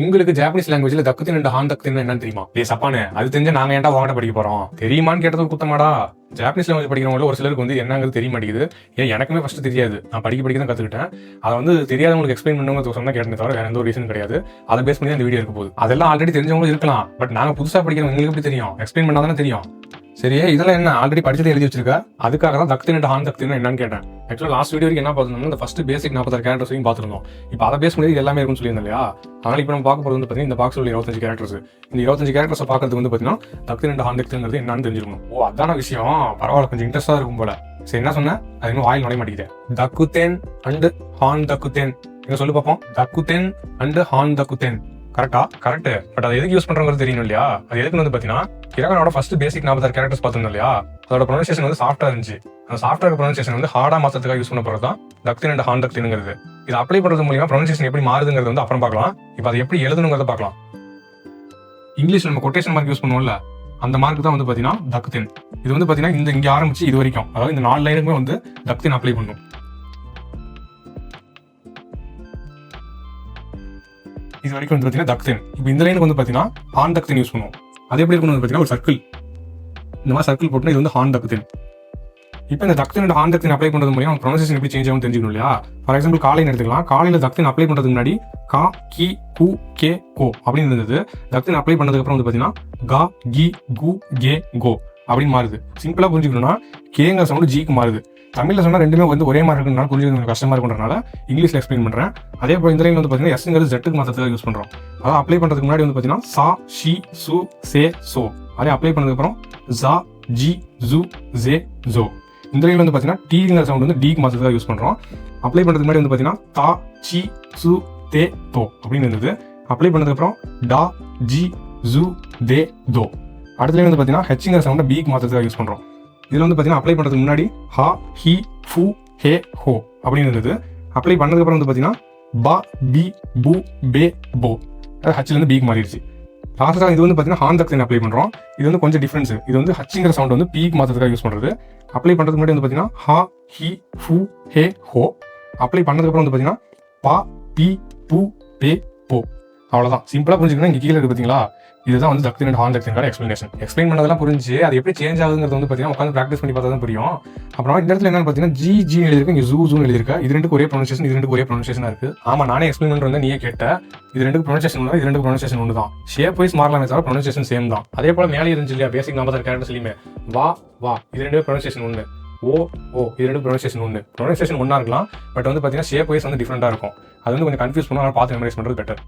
உங்களுக்கு ஜாப்பனீஸ் லாங்குவேஜ்ல தக்குத்தின் அண்ட் ஹான் தக்குத்தின் என்னன்னு தெரியுமா? சப்பானு அது தெரிஞ்ச நாங்க ஏன்டா உங்ககிட்ட படிக்க போறோம்? தெரியுமான்னு கேட்டது குத்தமாடா. ஜாப்பனீஸ் லாங்குவேஜ் படிக்கிறவங்க ஒரு சிலருக்கு வந்து என்னங்கிறது தெரிய மாட்டேங்குது. ஏன் எனக்குமே ஃபர்ஸ்ட் தெரியாது. நான் படிக்க தான் கத்துக்கிட்டேன். அதை வந்து தெரியாதவங்களுக்கு எக்ஸ்பிளைன் பண்ணுங்க சொன்னா கேட்டேன் தவிர வேற எந்த ஒரு ரீசன் கிடையாது. அதை பேஸ் பண்ணி அந்த வீடியோ இருக்க போகுது. அதெல்லாம் ஆல்ரெடி தெரிஞ்சவங்களும் இருக்கலாம். பட் நாங்க புதுசா படிக்கிறவங்க எங்களுக்கு எப்படி தெரியும்? எக்ஸ்பிளைன் பண்ணாதானே தெரியும். சரி, இதெல்லாம் என்ன ஆல்ரெடி படிச்சதை எழுதி வச்சிருக்கா? அதுக்காக தான் தக்குத்தின் அண்ட் ஹான் தக்குத்தின் என்னன்னு கேட்டேன். ஆக்சுவலா லாஸ்ட் வீடியோ வரைக்கும் என்ன பார்த்துருந்தோம், இந்த ஃபர்ஸ்ட் பேசிக் 46 கேரக்டர்ஸ் வரைக்கும் பார்த்துருந்தோம். இப்போ அதை பேஸ் பண்ணி எல்லாமே இருக்குன்னு சொல்லியிருந்தோம் இல்லையா? அதனால இப்போ நம்ம பார்க்க போறது வந்து பார்த்தீங்கன்னா இந்த பாக்ஸ் உள்ள 25 கேரக்டர்ஸ். இந்த 25 கேரக்டர்ஸ் பார்க்கறதுக்கு வந்து பார்த்தீங்கன்னா தக்குத்தின் அண்ட் ஹான் தக்குத்தின்ங்கிறது என்னன்னு தெரிஞ்சிருக்கணும். ஓ, அதான விஷயம். பரவாயில்ல, கொஞ்சம் இன்ட்ரெஸ்டா இருக்கும் போல. சரி, என்ன சொன்னேன்? அது இன்னும் வாயில் நுழைய மாட்டேங்குது. தக்குத்தென் அண்ட் ஹான் தக்குத்தென் இங்க சொல்லி பார்ப்போம். தக்குத்தென் அண்ட் ஹான் தக்குத்தென் கரெக்டா? கரெக்ட். பட் அதை எதுக்கு யூஸ் பண்றோங்கிறது தெரியணும் இல்லையா? அது எதுக்குன்னு வந்து பாத்தீங்கன்னா ஹிரகானாவோட ஃபர்ஸ்ட் பேசிக் 46 கேரக்டர்ஸ் பார்த்திருந்தோம் இல்லையா? அதோட ப்ரொனன்சியேஷன் வந்து சாஃப்டா இருந்துச்சு. அந்த சாஃப்ட்வேர் ப்ரொனன்சியேஷன் வந்து ஹார்டா மாத்துறதுக்காக யூஸ் பண்ண போறது தான் தக்குத்தின் அண்ட் ஹான் தக்குத்தின்ங்கிறது. இது அப்ளை பண்றது மூலமா ப்ரொனன்சியேஷன் எப்படி மாறுதுங்கிறது வந்து அப்புறம் பார்க்கலாம். இப்போ அதை எப்படி எழுதணுங்கிறத பார்க்கலாம். இங்கிலீஷ்ல நம்ம கொட்டேஷன் மார்க் யூஸ் பண்ணுவோம்ல, அந்த மார்க் தான் வந்து பாத்தீங்கன்னா தக்குத்தின். இது வந்து பாத்தீங்கன்னா இங்க ஆரம்பிச்சு இது வரைக்கும், அதாவது இந்த 4 லைனுக்குமே வந்து தக்குத்தின் அப்ளை பண்ணும். இது வரைக்கும் வந்து பாத்தீங்கன்னா தக்குத்தின். இப்போ இந்த லைனுக்கு வந்து பாத்தீங்கன்னா ஹான் தக்குத்தின் யூஸ் பண்ணுவோம். அது எப்படி இருக்கணும் பாத்தீங்கன்னா ஒரு சர்க்கிள், இந்த மாதிரி சர்க்கிள் போட்டு இது வந்து ஹான் தக்குத்தின். இப்போ இந்த தக்குத்தின் அண்ட் ஹான் தக்குத்தின் அப்ளை பண்றது மூலமா ப்ரொனன்சியேஷன் எப்படி சேஞ்ச் ஆகும் தெரிஞ்சுக்கணும் இல்லையா? ஃபார் எக்ஸாம்பிள் காலையில் எடுத்துக்கலாம். காலையில தக்குத்தின் அப்ளை பண்றதுக்கு முன்னாடி கா கி கு கே கோ அப்படின்னு இருந்தது. தக்குத்தின் அப்ளை பண்ணதுக்கு அப்புறம் வந்து பாத்தீங்கன்னா கா கி கு கே கோ அப்படின்னு மாறுது. சிம்பிளா புரிஞ்சுக்கணும்னா கேங்கிற சவுண்ட் ஜிக்கு மாறுது. தமிழ்ல சொன்னா ரெண்டுமே வந்து ஒரே மாதிரி இருக்குனால புரிஞ்சுக்கிறது கஷ்டமா இருக்குன்றனால இங்கிலீஷ்ல எக்ஸ்பிளைன் பண்றேன். அதே போல இந்த லைன் வந்து பாத்தீங்கன்னா எஸ்ங்கிறது ஜெட்டுக்கு மாத்திரத்துக்கு யூஸ் பண்றோம். அதாவது அப்ளை பண்றதுக்கு முன்னாடி வந்து பாத்தீங்கன்னா சா ஷி சு சே சோ, அதே அப்ளை பண்ணதுக்கு அப்புறம் ஜா ஜி ஜு ஜே ஜோ. இந்த லைன் வந்து பாத்தீங்கன்னா டீங்கிற சவுண்ட் வந்து டீக்கு மாத்திரத்துக்கு யூஸ் பண்றோம். அப்ளை பண்றதுக்கு முன்னாடி வந்து பாத்தீங்கன்னா தா சி சு தே தோ அப்படின்னு இருந்தது. அப்ளை பண்ணதுக்கு அப்புறம் டா ஜி ஜு தே தோ. அடுத்த லைன் வந்து பாத்தீங்கன்னா ஹெச்ங்கிற சவுண்ட் பீக்கு மாத்திரத்துக்கு யூஸ் பண்றோம். இதுல வந்து பாத்தீங்கன்னா அப்ளை பண்றதுக்கு முன்னாடி ஹா ஹி ஃபு ஹே ஹோ அப்படின்னு இருந்தது. அப்ளை பண்ணதுக்கு அப்புறம் வந்து பாத்தீங்கன்னா பா பி பு பே போ, ஹச்ல இருந்து பீக்கு மாறிடுச்சு. லாஸ்டா இது வந்து பாத்தீங்கன்னா ஹான் தக்குத்தின் அப்ளை பண்றோம். இது வந்து கொஞ்சம் டிஃபரன்ஸ். இது வந்து ஹச்ங்கிற சவுண்ட் வந்து பீக்கு மாத்திரத்துக்காக யூஸ் பண்றது. அப்ளை பண்றதுக்கு முன்னாடி வந்து பாத்தீங்கன்னா ஹா ஹி ஃபு ஹே ஹோ. அப்ளை பண்ணதுக்கு அப்புறம் வந்து பாத்தீங்கன்னா பா பி பு பே போ. அவ்வளவுதான். சிம்பிளா புரிஞ்சுக்கணும். இங்க கீழே இருக்கு பாத்தீங்களா? இதுதான் வந்து தக்குத்தின் அண்ட் ஹான் தக்குத்தின் எக்ஸ்பிளனேஷன். எக்ஸ்பிளைன் பண்ணதெல்லாம் புரிஞ்சு அது எப்படி சேஞ்ச் ஆகுதுங்கிறது வந்து பாத்தீங்கன்னா உட்காந்து பிராக்டிஸ் பண்ணி பார்த்தா தான் புரியும். அப்புறம் இந்த இடத்துல என்னன்னு பாத்தீங்கன்னா ஜி ஜி எழுதிருக்கு, இங்க ஜூ ஜூன்னு எழுதிருக்கு. இது ரெண்டு ஒரே ப்ரொனன்சியேஷன், இது ரெண்டு ஒரே ப்ரொனன்சியேஷனா இருக்கு. ஆமா, நானே எக்ஸ்பிளைன் பண்றேன், நீயே கேட்ட. இது ரெண்டு ப்ரொனன்சியேஷன் ஒன்று, இது ரெண்டு ப்ரொனன்சியேஷன் ஒன்று தான். ஷேப் வைஸ் மாறலாமே தவிர ப்ரொனன்சியேஷன் சேம் தான். அதே போல மேலே இருந்துச்சு இல்லையா பேசிக் 46 கேரக்டர்ஸ்லயுமே வா வா இது ரெண்டு ப்ரொனன்சியேஷன் ஒன்று, ஓ ஓ இது ரெண்டு ப்ரொனன்சியேஷன் ஒன்று. ப்ரொனன்சியேஷன் ஒன்றா இருக்கலாம், பட் வந்து பாத்தீங்கன்னா ஷேப் வைஸ் வந்து டிஃப்ரெண்டா இருக்கும். அது வந்து கொஞ்சம் கன்ஃபியூஸ் பண்ணா பார்த்து மெமரைஸ் பண்றது பெட்டர்.